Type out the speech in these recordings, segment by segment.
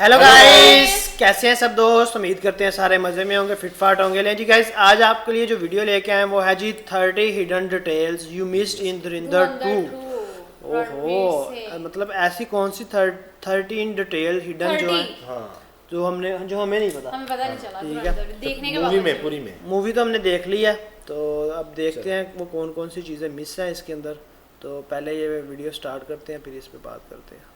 Hello guys, कैसे हैं सब दोस्त। उम्मीद करते हैं सारे मज़े में होंगे, फिटफाट होंगे। लें जी गाइस, आज आपके लिए जो वीडियो लेके आए हैं वो है जी 30 hidden details you missed in धुरंधर 2। ओहो, मतलब ऐसी कौन सी 13 डिटेल हिडन जो है जो हमें नहीं पता। हमें पता नहीं चला। ठीक है, देखने के पूरी में मूवी तो हमने देख ली है, तो अब देखते हैं वो कौन कौन सी चीज़ें मिस हैं इसके अंदर। तो पहले ये वीडियो स्टार्ट करते हैं, फिर इस पे बात करते हैं।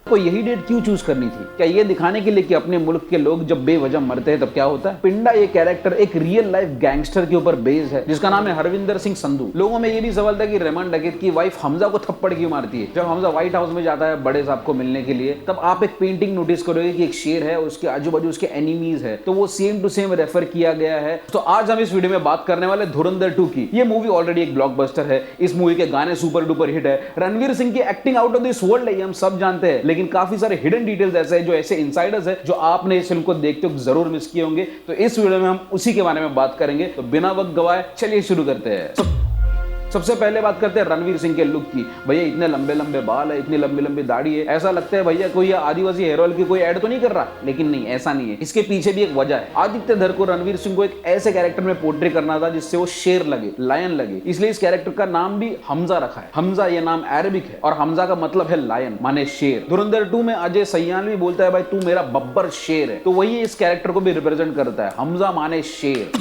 को यही डेट क्यों चूज करनी थी? क्या ये दिखाने के लिए कि अपने मुल्क के लोग जब बेवजह मरते हैं तब क्या होता है? पिंडा ये कैरेक्टर एक रियल लाइफ गैंगस्टर के ऊपर बेस्ड है जिसका नाम है हरविंदर सिंह संधू। लोगों में ये भी सवाल था कि रेमन डकैत की वाइफ हमजा को थप्पड़ क्यों मारती है। जब हमजा व्हाइट हाउस में जाता है बड़े साहब को मिलने के लिए, तब आप एक पेंटिंग नोटिस करोगे कि एक शेर है, उसके आजू बाजू उसके एनिमीज है, तो वो सेम टू सेम रेफर किया गया है। तो आज हम इस वीडियो में बात करने वाले धुरंधर 2 की। ये मूवी ऑलरेडी एक ब्लॉकबस्टर है, इस मूवी के गाने सुपर डुपर हिट है, रणवीर सिंह की acting out of this world है, ये हम सब जानते हैं। लेकिन काफी सारे हिडन डिटेल्स ऐसे हैं, जो ऐसे इनसाइडर्स हैं जो आपने इस फिल्म को देखते वक्त जरूर मिस किए होंगे। तो इस वीडियो में हम उसी के बारे में बात करेंगे। तो बिना वक्त गवाए चलिए शुरू करते हैं। सबसे पहले बात करते हैं रणवीर सिंह के लुक की। भैया इतने लंबे लंबे बाल है, इतनी लंबी लंबी दाढ़ी है, ऐसा लगता है भैया कोई आदिवासी हेयर ऑयल की कोई ऐड तो नहीं कर रहा। लेकिन नहीं, ऐसा नहीं है। इसके पीछे भी एक वजह है। आदित्य धर को रणवीर सिंह को एक ऐसे कैरेक्टर में पोर्ट्रे करना था जिससे वो शेर लगे, लायन लगे, इसलिए इस कैरेक्टर का नाम भी हमजा रखा है। हमजा ये नाम अरबिक है और हमजा का मतलब है लायन, माने शेर। धुरंधर 2 में अजय सयान भी बोलता है भाई तू मेरा बब्बर शेर है, तो वही इस कैरेक्टर को भी रिप्रेजेंट करता है। हमजा माने शेर।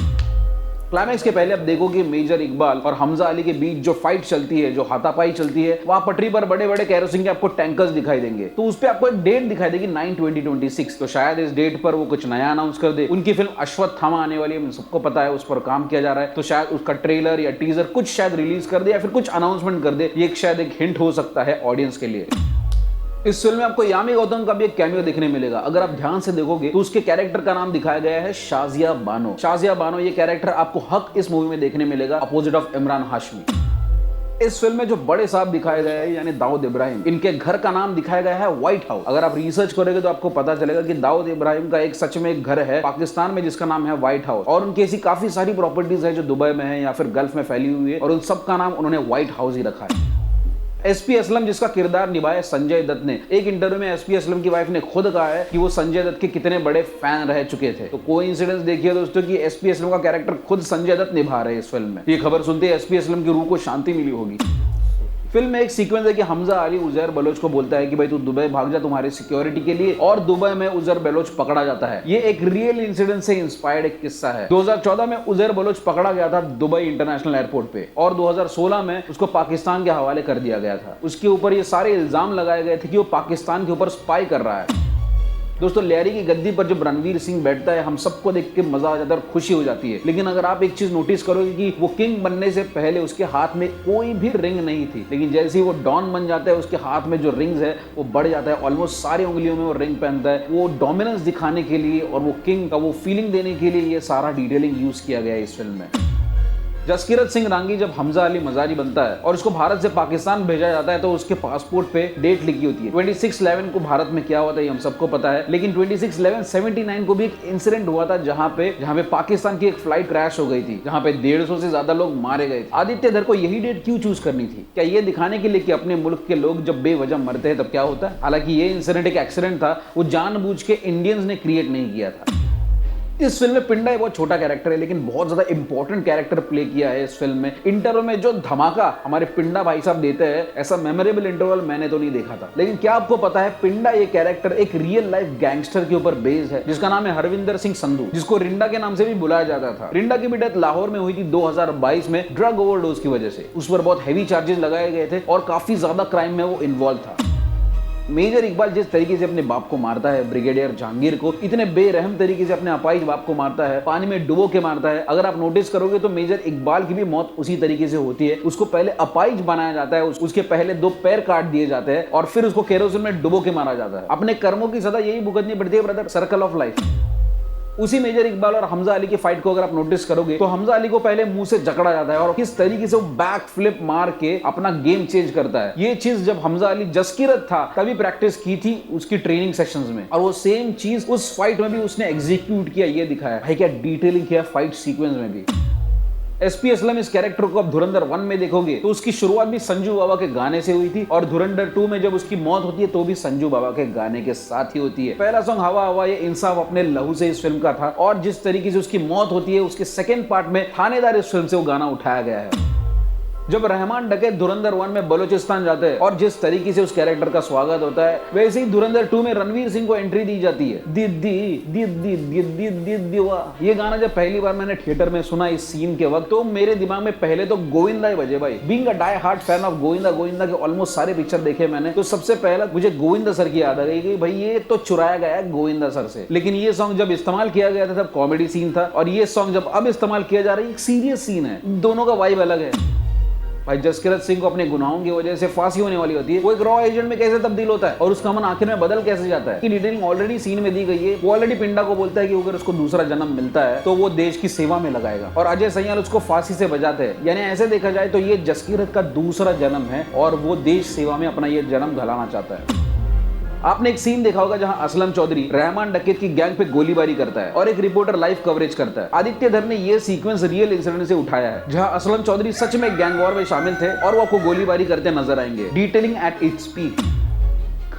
क्लाइमैक्स के पहले आप देखो कि मेजर इकबाल और हमजा अली के बीच जो फाइट चलती है, जो हाथापाई चलती है, वहां पटरी पर बड़े बड़े कैरोसिन के आपको टैंकर्स दिखाई देंगे। तो उस पे आपको एक डेट दिखाई देगी 9/20/26। तो शायद इस डेट पर वो कुछ नया अनाउंस कर दे। उनकी फिल्म अश्वत्थामा आने वाली है, सबको पता है, उस पर काम किया जा रहा है। तो शायद उसका ट्रेलर या टीजर कुछ शायद रिलीज कर दे या फिर कुछ अनाउंसमेंट कर दे। ये शायद एक हिंट हो सकता है ऑडियंस के लिए। इस फिल्म में आपको यामी गौतम का भी एक कैमियो देखने मिलेगा। अगर आप ध्यान से देखोगे तो उसके कैरेक्टर का नाम दिखाया गया है शाजिया बानो। शाजिया बानो ये कैरेक्टर आपको हक इस मूवी में देखने मिलेगा, अपोजिट ऑफ इमरान हाशमी। इस फिल्म में जो बड़े साहब दिखाए गए हैं यानी दाऊद इब्राहिम, इनके घर का नाम दिखाया गया है व्हाइट हाउस। अगर आप रिसर्च करोगे तो आपको पता चलेगा कि दाऊद इब्राहिम का एक सच में एक घर है पाकिस्तान में जिसका नाम है व्हाइट हाउस, और उनकी ऐसी काफी सारी प्रॉपर्टीज है जो दुबई में है या फिर गल्फ में फैली हुई है, और उन सब का नाम उन्होंने व्हाइट हाउस ही रखा है। एसपी असलम जिसका किरदार निभाया संजय दत्त ने, एक इंटरव्यू में एसपी असलम की वाइफ ने खुद कहा है कि वो संजय दत्त के कितने बड़े फैन रह चुके थे। तो कोइंसिडेंस देखिए दोस्तों कि एसपी असलम का कैरेक्टर खुद संजय दत्त निभा रहे हैं इस फिल्म में। ये खबर सुनते ही एसपी असलम की रूह को शांति मिली होगी। फिल्म में एक सीक्वेंस है कि हमजा अली उजैर बलोच को बोलता है कि भाई तू दुबई भाग जा तुम्हारी सिक्योरिटी के लिए, और दुबई में उजैर बलोच पकड़ा जाता है। ये एक रियल इंसिडेंट से इंस्पायर्ड एक किस्सा है। 2014 में उजैर बलोच पकड़ा गया था दुबई इंटरनेशनल एयरपोर्ट पे, और 2016 में उसको पाकिस्तान के हवाले कर दिया गया था। उसके ऊपर ये सारे इल्जाम लगाए गए थे कि वो पाकिस्तान के ऊपर स्पाई कर रहा है। दोस्तों लहरी की गद्दी पर जब रणवीर सिंह बैठता है हम सबको देख के मजा आ जाता है और खुशी हो जाती है। लेकिन अगर आप एक चीज नोटिस करोगे कि वो किंग बनने से पहले उसके हाथ में कोई भी रिंग नहीं थी, लेकिन जैसे ही वो डॉन बन जाता है उसके हाथ में जो रिंग्स है वो बढ़ जाता है। ऑलमोस्ट सारी उंगलियों में वो रिंग पहनता है। वो डोमिनेंस दिखाने के लिए और वो किंग का वो फीलिंग देने के लिए ये सारा डिटेलिंग यूज किया गया है इस फिल्म में। जसकीरत सिंह रांगी जब हमजा अली मजारी बनता है और उसको भारत से पाकिस्तान भेजा जाता है तो उसके पासपोर्ट पे डेट लिखी होती है 26/11 को। भारत में क्या हुआ था ये हम सबको पता है, लेकिन 26/11/79 को भी एक इंसिडेंट हुआ था जहां पे पाकिस्तान की एक फ्लाइट क्रैश हो गई थी, जहां पे 150 से ज्यादा लोग मारे गए थे। आदित्य धर को यही डेट क्यों चूज करनी थी? क्या ये दिखाने के लिए कि अपने मुल्क के लोग जब बेवजह मरते हैं तब क्या होता है? हालांकि ये इंसिडेंट एक एक्सीडेंट था, वो जानबूझ के इंडियंस ने क्रिएट नहीं किया था। इस फिल्म में पिंडा एक बहुत छोटा कैरेक्टर है लेकिन बहुत ज्यादा इंपॉर्टेंट कैरेक्टर प्ले किया है इस फिल्म में। इंटरवल में जो धमाका हमारे पिंडा भाई साहब देते हैं, ऐसा मेमोरेबल इंटरवल मैंने तो नहीं देखा था। लेकिन क्या आपको पता है पिंडा ये कैरेक्टर एक रियल लाइफ गैंगस्टर के ऊपर बेस्ड है जिसका नाम है हरविंदर सिंह संधू, जिसको रिंडा के नाम से भी बुलाया जाता था। रिंडा की भी डेथ लाहौर में हुई थी 2022 में ड्रग ओवरडोज की वजह से। उस पर बहुत हैवी चार्जेस लगाए गए थे और काफी ज्यादा क्राइम में वो इन्वॉल्व था। मेजर इकबाल जिस तरीके से अपने बाप को मारता है, ब्रिगेडियर जहांगीर को इतने बेरहम तरीके से अपने अपाहिज बाप को मारता है, पानी में डुबो के मारता है। अगर आप नोटिस करोगे तो मेजर इकबाल की भी मौत उसी तरीके से होती है। उसको पहले अपाहिज बनाया जाता है, उसके पहले 2 पैर काट दिए जाते हैं और फिर उसको केरोसिन में डुबो के मारा जाता है। अपने कर्मों की सजा यही भुगतनी पड़ती है ब्रदर, सर्कल ऑफ लाइफ। उसी मेजर इकबाल और हमजा अली की फाइट को अगर आप नोटिस करोगे तो हमजा अली को पहले मुंह से जकड़ा जाता है और किस तरीके से वो बैक फ्लिप मार के अपना गेम चेंज करता है। ये चीज जब हमजा अली जसकीरत था तभी प्रैक्टिस की थी उसकी ट्रेनिंग सेशंस में, और वो सेम चीज उस फाइट में भी उसने एग्जीक्यूट किया। ये दिखाया भाई क्या डिटेलिंग किया फाइट सीक्वेंस में भी। एसपी असलम इस कैरेक्टर को अब धुरंधर 1 में देखोगे तो उसकी शुरुआत भी संजू बाबा के गाने से हुई थी और धुरंधर 2 में जब उसकी मौत होती है तो भी संजू बाबा के गाने के साथ ही होती है। पहला सॉन्ग हवा हवा ये इंसाफ अपने लहू से इस फिल्म का था और जिस तरीके से उसकी मौत होती है उसके सेकेंड पार्ट में थानेदार इस फिल्म से वो गाना उठाया गया है। जब रहमान डकैत धुरंधर 1 में बलूचिस्तान जाते हैं और जिस तरीके से उस कैरेक्टर का स्वागत होता है वैसे ही धुरंधर 2 में रणवीर सिंह को एंट्री दी जाती है। दीदी दीदी दीदी दीदी वाह, ये गाना जब पहली बार मैंने थिएटर में सुना इस सीन के वक्त तो मेरे दिमाग में पहले तो गोविंदा ही बजे भाई। Being a die hard fan of Govinda के ऑलमोस्ट सारे पिक्चर देखे मैंने तो सबसे पहला मुझे गोविंदा सर की याद आ गई कि भाई ये तो चुराया गया है गोविंदा सर से। लेकिन ये सॉन्ग जब इस्तेमाल किया गया था तब कॉमेडी सीन था और ये सॉन्ग जब अब इस्तेमाल किया जा रहा है एक सीरियस सीन है। दोनों का वाइब अलग है। भाई जसकिरत सिंह को अपने गुनाहों की वजह से फांसी होने वाली होती है, वो एक रॉ एजेंट में कैसे तब्दील होता है और उसका मन आखिर में बदल कैसे जाता है कि डिटेलिंग ऑलरेडी सीन में दी गई है। वो ऑलरेडी पिंडा को बोलता है कि अगर उसको दूसरा जन्म मिलता है तो वो देश की सेवा में लगाएगा और अजय सैयाल उसको फांसी से बचाते हैं। यानी ऐसे देखा जाए तो ये जसकिरत का दूसरा जन्म है और वो देश सेवा में अपना ये जन्म घलाना चाहता है। आपने एक सीन देखा होगा जहां असलम चौधरी रहमान डकैत की गैंग पे गोलीबारी करता है और एक रिपोर्टर लाइव कवरेज करता है। आदित्य धर ने ये सीक्वेंस रियल इंसिडेंट से उठाया है जहां असलम चौधरी सच में गैंग वॉर में शामिल थे और वो आपको गोलीबारी करते नजर आएंगे। Detailing at its peak.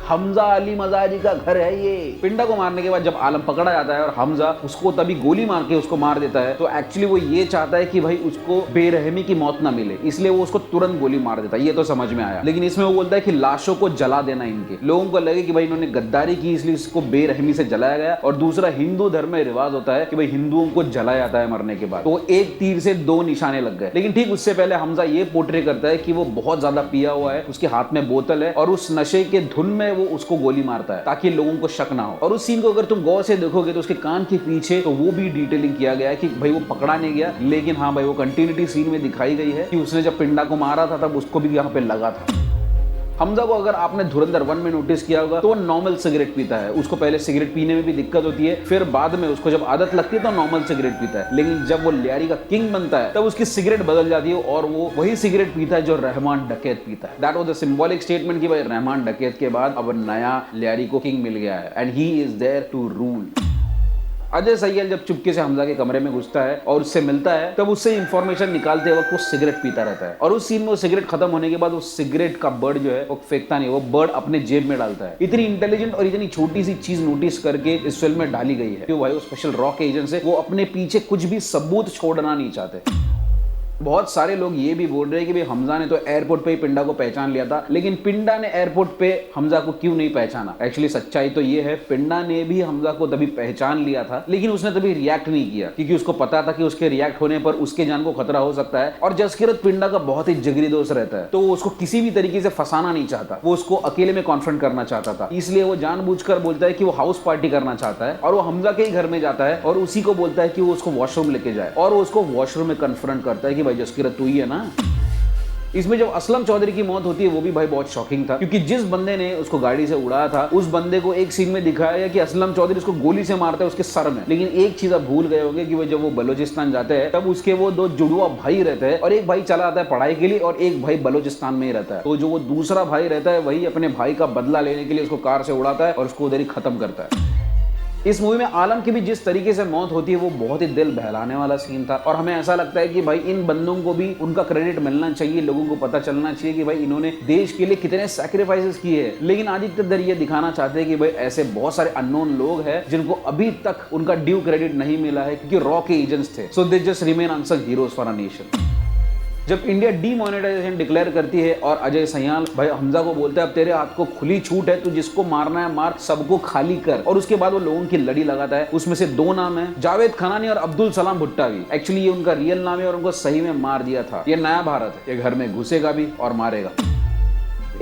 Hamza Ali Mazari का घर है ये। पिंडा को मारने के बाद जब आलम पकड़ा जाता है और हमजा उसको तभी गोली मार के उसको मार देता है तो एक्चुअली वो ये चाहता है कि भाई उसको बेरहमी की मौत ना मिले, इसलिए वो उसको तुरंत गोली मार देता है। ये तो समझ में आया। लेकिन इसमें वो बोलता है कि लाशों को जला देना, इनके लोगों को लगे कि भाई इन्होंने गद्दारी की इसलिए इसको बेरहमी से जलाया गया। और दूसरा हिंदू धर्म में रिवाज होता है कि भाई हिंदुओं को जलाया जाता है मरने के बाद, तो एक तीर से 2 निशाने लग गए। लेकिन ठीक उससे पहले हमजा ये पोर्ट्रे करता है कि वो बहुत ज्यादा पिया हुआ है, उसके हाथ में बोतल है और उस नशे के धुन में वो उसको गोली मारता है ताकि लोगों को शक ना हो। और उस सीन को अगर तुम गौर से देखोगे तो उसके कान के पीछे तो वो भी डिटेलिंग किया गया है कि भाई वो पकड़ा नहीं गया, लेकिन हाँ भाई वो कंटिन्यूटी सीन में दिखाई गई है कि उसने जब पिंडा को मारा था तब उसको भी यहाँ पे लगा था। हमजा को अगर आपने धुरंधर 1 में नोटिस किया होगा तो वो नॉर्मल सिगरेट पीता है। उसको पहले सिगरेट पीने में भी दिक्कत होती है, फिर बाद में उसको जब आदत लगती है तो नॉर्मल सिगरेट पीता है। लेकिन जब वो लियारी का किंग बनता है तब उसकी सिगरेट बदल जाती है और वो वही सिगरेट पीता है जो रहमान डकैत पीता है। That was the symbolic statement कि भाई रहमान डकैत के बाद अब नया लियारी को किंग मिल गया है and he is there to rule. Ajay Sayal जब चुपके से हमजा के कमरे में घुसता है और उससे मिलता है तब उससे इंफॉर्मेशन निकालते वक्त वो सिगरेट पीता रहता है और उस सीन में वो सिगरेट खत्म होने के बाद वो सिगरेट का बर्ड जो है वो फेंकता नहीं, वो बर्ड अपने जेब में डालता है। इतनी इंटेलिजेंट और इतनी छोटी सी चीज नोटिस करके इस फिल्म में डाली गई है कि भाई वो स्पेशल रॉक एजेंट्स है, वो अपने पीछे कुछ भी सबूत छोड़ना नहीं चाहते। बहुत सारे लोग ये भी बोल रहे हैं कि भाई हमजा ने तो एयरपोर्ट पे ही पिंडा को पहचान लिया था, लेकिन पिंडा ने एयरपोर्ट पे हमजा को क्यों नहीं पहचाना। एक्चुअली सच्चाई तो ये है पिंडा ने भी हमजा को तभी पहचान लिया था, लेकिन उसने तभी रिएक्ट नहीं किया क्योंकि उसको पता था कि उसके रिएक्ट होने पर उसके जान को खतरा हो सकता है। और जसकिरत पिंडा का बहुत ही जिगरी दोस्त रहता है तो वो उसको किसी भी तरीके से फंसाना नहीं चाहता, वो उसको अकेले में कॉन्फ्रंट करना चाहता था। इसलिए वो जानबूझकर बोलता है कि वो हाउस पार्टी करना चाहता है और वो हमजा के ही घर में जाता है और उसी को बोलता है कि वो उसको वॉशरूम लेके जाए और वो उसको वॉशरूम में कन्फ्रंट करता है कि भाई जसकिरत तू ही है ना। इसमें जब असलम चौधरी की मौत होती है वो भी भाई बहुत शॉकिंग था क्योंकि जिस बंदे ने उसको गाड़ी से उड़ाया था उस बंदे को एक सीन में दिखाया गया कि असलम चौधरी उसको गोली से मारता है उसके सर में। लेकिन एक चीज आप भूल गए होंगे कि वो जब वो बलूचिस्तान जाते हैं तब उसके वो 2 जुड़वा भाई रहते हैं और एक भाई चला आता है पढ़ाई के लिए और एक भाई बलूचिस्तान में ही रहता है। तो जो वो दूसरा भाई रहता है वही अपने भाई का बदला लेने के लिए उसको कार से उड़ाता है और उसको उधर ही खत्म करता है। इस मूवी में आलम की भी जिस तरीके से मौत होती है वो बहुत ही दिल बहलाने वाला सीन था और हमें ऐसा लगता है कि भाई इन बंदों को भी उनका क्रेडिट मिलना चाहिए, लोगों को पता चलना चाहिए कि भाई इन्होंने देश के लिए कितने सैक्रिफाइसेस किए हैं। लेकिन आदित्य धर ये दिखाना चाहते हैं कि भाई ऐसे बहुत सारे अननोन लोग हैं जिनको अभी तक उनका ड्यू क्रेडिट नहीं मिला है क्योंकि रॉ के एजेंट्स थे। So they just remain unsung heroes for a nation. जब इंडिया डीमोनेटाइजेशन डिक्लेयर करती है और अजय सैयाल भाई हमजा को बोलता है अब तेरे हाथ को खुली छूट है, तू जिसको मारना है मार, सबको खाली कर। और उसके बाद वो लोगों की लड़ी लगाता है। उसमें से 2 नाम है, जावेद खनानी और अब्दुल सलाम भुट्टावी। एक्चुअली ये उनका रियल नाम है और उनको सही में मार दिया था। ये नया भारत है, ये घर में घुसेगा भी और मारेगा।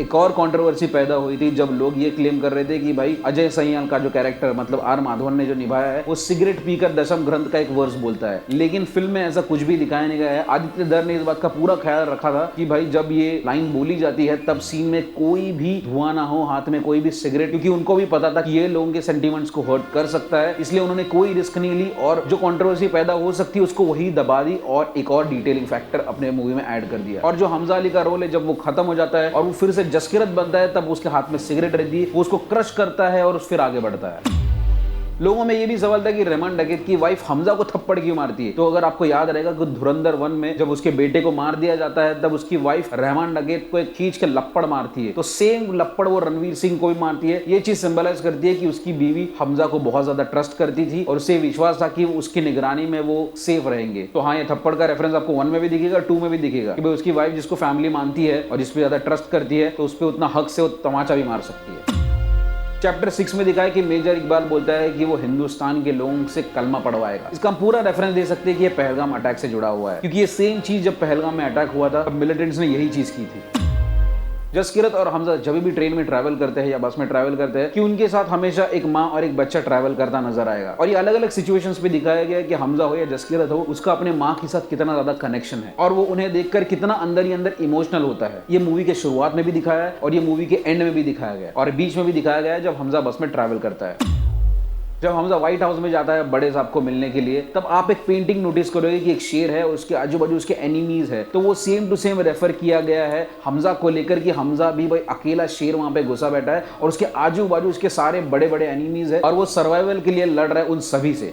एक और कंट्रोवर्सी पैदा हुई थी जब लोग ये क्लेम कर रहे थे कि भाई अजय सैयाल का जो कैरेक्टर मतलब आर माधवन ने जो निभाया है वो सिगरेट पीकर दशम ग्रंथ का एक वर्स बोलता है, लेकिन फिल्म में ऐसा कुछ भी दिखाया नहीं गया है। आदित्य धर ने इस बात का पूरा ख्याल रखा था कि भाई जब ये लाइन बोली जाती है तब सीन में कोई भी धुआं ना हो, हाथ में कोई भी सिगरेट, क्योंकि उनको भी पता था कि ये लोगों के सेंटीमेंट्स को हर्ट कर सकता है, इसलिए उन्होंने कोई रिस्क नहीं ली और जो कंट्रोवर्सी पैदा हो सकती है उसको वही दबा दी और एक और डिटेलिंग फैक्टर अपने मूवी में ऐड कर दिया। और जो हमजा अली का रोल है जब वो खत्म हो जाता है और वो फिर से जसकिरत बनता है तब उसके हाथ में सिगरेट रहती है, वो उसको क्रश करता है और फिर आगे बढ़ता है। लोगों में ये भी सवाल था कि रहमान डकैत की वाइफ हमजा को थप्पड़ क्यों मारती है। तो अगर आपको याद रहेगा कि धुरंधर 1 में जब उसके बेटे को मार दिया जाता है तब उसकी वाइफ रहमान डकैत को एक खींच के लप्पड़ मारती है, तो सेम लप्पड़ वो रणवीर सिंह को भी मारती है। ये चीज सिंबलाइज करती है कि उसकी बीवी हमजा को बहुत ज्यादा ट्रस्ट करती थी और उसे विश्वास था कि उसकी निगरानी में वो सेफ रहेंगे। तो हाँ, ये थप्पड़ का रेफरेंस आपको 1 में भी दिखेगा, 2 में भी दिखेगा कि भाई उसकी वाइफ जिसको फैमिली मानती है और जिस पे ज्यादा ट्रस्ट करती है तो उस पर उतना हक से वो तमाचा भी मार सकती है। चैप्टर 6 में दिखाया कि मेजर इकबाल बोलता है कि वो हिंदुस्तान के लोगों से कलमा पढ़वाएगा। इसका हम पूरा रेफरेंस दे सकते हैं कि ये पहलगाम अटैक से जुड़ा हुआ है, क्योंकि ये सेम चीज जब पहलगाम में अटैक हुआ था तब मिलिटेंट्स ने यही चीज की थी। जसकीरत और हमजा जब भी ट्रेन में ट्रैवल करते हैं या बस में ट्रैवल करते हैं कि उनके साथ हमेशा एक माँ और एक बच्चा ट्रैवल करता नजर आएगा। और ये अलग अलग सिचुएशंस पे दिखाया गया है कि हमजा हो या जसकीरत हो, उसका अपने माँ के साथ कितना ज्यादा कनेक्शन है और वो उन्हें देखकर कितना अंदर ही अंदर इमोशनल होता है। ये मूवी के शुरुआत में भी दिखाया है और ये मूवी के एंड में भी दिखाया गया है और बीच में भी दिखाया गया है जब हमजा बस में ट्रैवल करता है। जब हमजा व्हाइट हाउस में जाता है बड़े साहब को मिलने के लिए, तब आप एक पेंटिंग नोटिस करोगे कि एक शेर है और उसके आजू बाजू उसके एनिमीज है, तो वो सेम टू सेम रेफर किया गया है हमजा को लेकर कि हमजा भी भाई अकेला शेर वहां पे घुसा बैठा है और उसके आजू बाजू उसके सारे बड़े बड़े एनिमीज है और वो सर्वाइवल के लिए लड़ रहा है उन सभी से।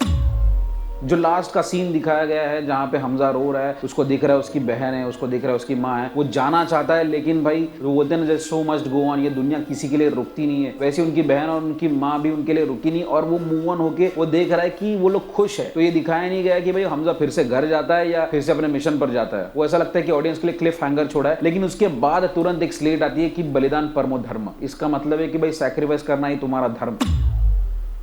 जो लास्ट का सीन दिखाया गया है जहाँ पे हमजा रो रहा है, उसको दिख रहा है उसकी बहन है, उसको दिख रहा है उसकी माँ है, वो जाना चाहता है लेकिन भाई वो बोलते हैं ना जैसे सो मस्ट गो ऑन, ये दुनिया किसी के लिए रुकती नहीं है, वैसे उनकी बहन और उनकी माँ भी उनके लिए रुकी नहीं और वो मूव ऑन होके वो देख रहा है कि वो लोग खुश है। तो ये दिखाया नहीं गया कि भाई हमजा फिर से घर जाता है या फिर से अपने मिशन पर जाता है। वो ऐसा लगता है कि ऑडियंस के लिए क्लिफ हैंगर छोड़ा है, लेकिन उसके बाद तुरंत एक स्लेट आती है कि बलिदान परमो धर्म। इसका मतलब है कि भाई सैक्रिफाइस करना ही तुम्हारा धर्म।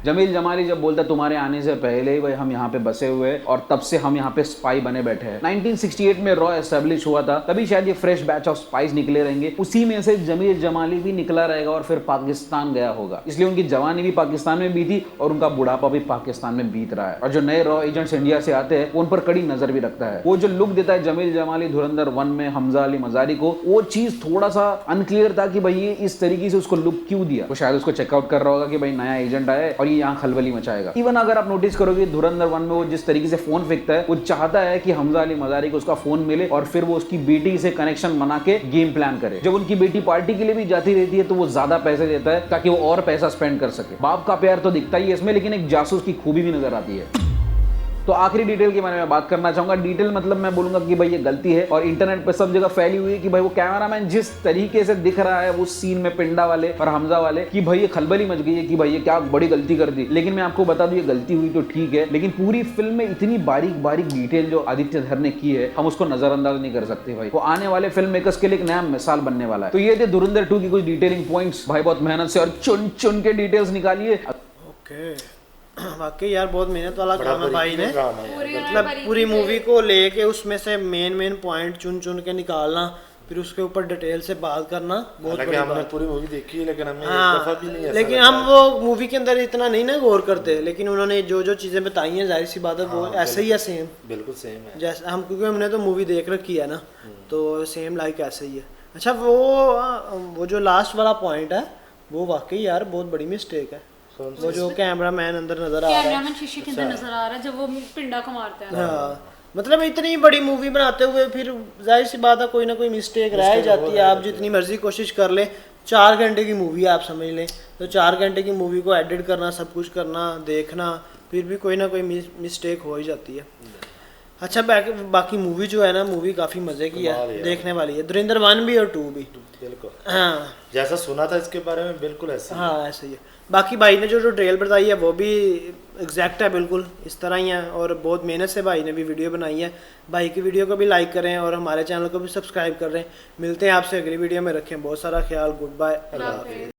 जमील जमाली जब बोलता है तुम्हारे आने से पहले ही भाई हम यहाँ पे बसे हुए हैं और तब से हम यहाँ पे स्पाई बने बैठे हैं। 1968 में रॉ एस्टेब्लिश हुआ था, तभी शायद ये फ्रेश बैच ऑफ स्पाइस निकले रहेंगे, उसी में से जमील जमाली भी निकला रहेगा और फिर पाकिस्तान गया होगा। इसलिए उनकी जवानी भी पाकिस्तान में बीती और उनका बुढ़ापा भी पाकिस्तान में बीत रहा है। और जो नए रॉ एजेंट्स इंडिया से आते हैं वो उन पर कड़ी नजर भी रखता है। वो जो लुक देता है जमील जमाली धुरंधर 1 में हमजा अली मजारी को, वो चीज थोड़ा सा अनक्लियर था कि भाई ये इस तरीके से उसको लुक क्यों दिया। वो शायद उसको चेकआउट कर रहा होगा कि भाई नया एजेंट आया है और ये यहाँ खलबली मचाएगा। इवन अगर आप नोटिस करोगे धुरंधर 1 में वो जिस तरीके से फोन फेंकता है, वो चाहता है कि हमजा अली मजारी को उसका फोन मिले और फिर वो उसकी बेटी से कनेक्शन बना के गेम प्लान करे। जब उनकी बेटी पार्टी के लिए भी जाती रहती है तो वो ज्यादा पैसे देता है ताकि वो और पैसा स्पेंड कर सके। बाप का प्यार तो दिखता ही है इसमें, लेकिन एक जासूस की खूबी भी नजर आती है। तो आखिरी डिटेल के बारे में बात करना चाहूंगा। डिटेल मतलब मैं बोलूंगा कि भाई ये गलती है और इंटरनेट पे सब जगह फैली हुई है कि भाई वो कैमरामैन जिस तरीके से दिख रहा है उस सीन में पिंडा वाले और हमजा वाले कि भाई ये खलबली मच गई है कि भाई ये क्या बड़ी गलती कर दी। लेकिन मैं आपको बता दूं ये गलती हुई तो ठीक है, लेकिन पूरी फिल्म में इतनी बारीक बारीक डिटेल जो आदित्य धर ने की है हम उसको नजरअंदाज नहीं कर सकते। भाई वो आने वाले फिल्म मेकर्स के लिए एक नया मिसाल बनने वाला है। तो ये थे धुरंधर 2 की कुछ डिटेलिंग पॉइंट्स। भाई बहुत मेहनत से और चुन चुन के डिटेल्स निकालिए। ओके, वाकई यार बहुत मेहनत वाला काम है भाई ने। पूरी मतलब पूरी मूवी को लेके उसमें से मेन पॉइंट चुन चुन के निकालना, फिर उसके ऊपर डिटेल से बात करना बहुत बड़ी हमने बात। पूरी मूवी देखी है लेकिन हमें हाँ, एक दफा भी नहीं ऐसा लेकिन लगा। हम वो मूवी के अंदर इतना नहीं ना गौर करते, लेकिन उन्होंने जो जो चीजें बताई हैं जाहिर सी बात है वो ऐसे ही है सेम। बिल्कुल सेम है जैसे हम, क्योंकि हमने तो मूवी देख रखी है ना, तो सेम लाइक ऐसे ही है। अच्छा वो जो लास्ट वाला पॉइंट है वो वाकई यार बहुत बड़ी मिस्टेक है। वो जो कैमरामैन अंदर नजर आ रहा है, कैमरामैन शीशे के अंदर नजर आ रहा है जब वो पिंडा को मारता है। हाँ, मतलब इतनी बड़ी मूवी बनाते हुए फिर जाहिर सी बात है कोई ना कोई मिस्टेक रह ही जाती है। आप जितनी मर्जी कोशिश कर ले, 4 घंटे की मूवी है आप समझ लें, तो 4 घंटे की मूवी को एडिट करना, सब कुछ करना, देखना, फिर भी कोई ना कोई मिस्टेक हो ही जाती है। अच्छा बाकी मूवी जो है ना, मूवी काफ़ी मज़े की है, देखने वाली है। धुरंधर 1 भी और 2 भी बिल्कुल हाँ जैसा सुना था इसके बारे में बिल्कुल ऐसा हाँ ऐसे ही है। बाकी भाई ने जो ट्रेल बताई है वो भी एग्जैक्ट है, बिल्कुल इस तरह ही है और बहुत मेहनत से भाई ने भी वीडियो बनाई है। भाई की वीडियो को भी लाइक करें और हमारे चैनल को भी सब्सक्राइब कर रहे हैं। मिलते हैं आपसे अगली वीडियो में, रखें बहुत सारा ख्याल। Good bye.